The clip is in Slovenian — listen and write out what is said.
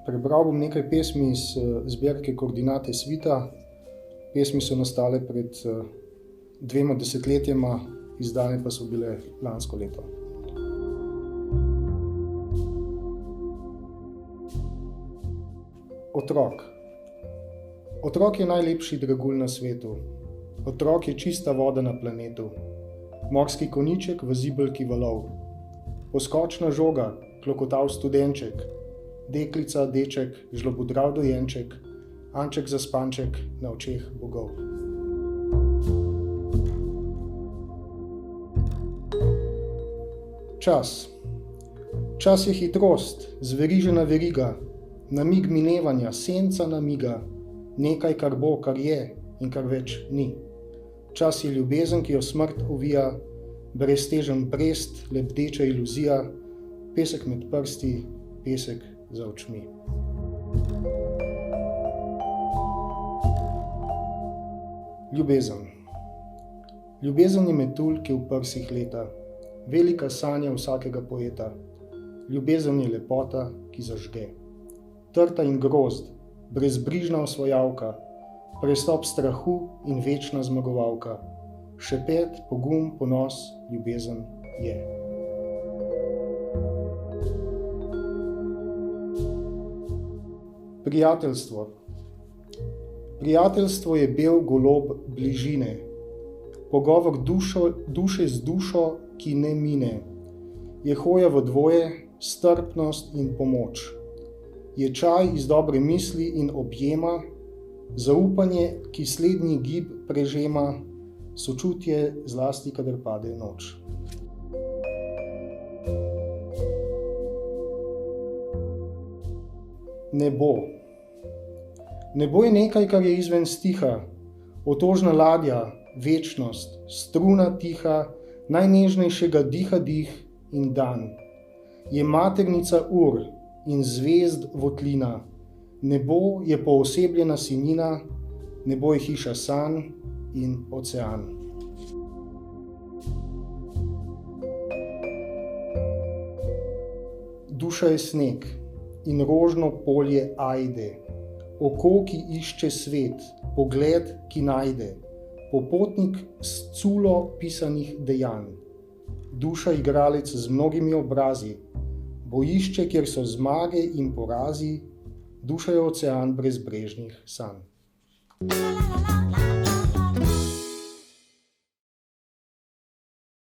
Prebral bom nekaj pesmi iz zbirke Koordinate svita. Pesmi so nastale pred 2 desetletjema, izdane pa so bile lansko leto. Otrok. Otrok je najlepši dragulj na svetu. Otrok je čista voda na planetu. Morski konjiček v zibelki valov. Poskočna žoga, klokotav studenček. Deklica, deček, žlobudrav dojenček, anček zaspanček na očeh bogov. Čas. Čas je hitrost, zverižena veriga, namig minevanja, senca namiga, nekaj, kar bo, kar je in kar več ni. Čas je ljubezen, ki jo smrt ovija, breztežen brest, lebdeča iluzija, pesek med prsti, pesek za očmi. Ljubezen. Ljubezen je metulj, ki v prsih leta, velika sanja vsakega poeta. Ljubezen je lepota, ki zažge. Trta in grozd, brezbrižna osvajalka, prestop strahu in večna zmagovalka. Šepet, pogum, ponos, ljubezen je. Prijateljstvo. Prijateljstvo je bel golob bližine, pogovor duše z dušo, ki ne mine. Je hoja v dvoje, strpnost in pomoč. Je čaj iz dobre misli in objema, zaupanje, ki slednji gib prežema, sočutje zlasti, kadar pade noč. Nebo. Nebo je nekaj, kar je izven stiha, otožna ladja, večnost, struna tiha, najnežnejšega diha dih in dan. Je maternica ur in zvezd votlina, nebo je poosebljena sinina, nebo je hiša sanj in ocean. Duša je sneg in rožno polje ajde, oko, ki išče svet, pogled, ki najde, popotnik s culo pisanih dejanj. Duša igralec z mnogimi obrazi, bojišče, kjer so zmage in porazi, duša je ocean brezbrežnih sanj.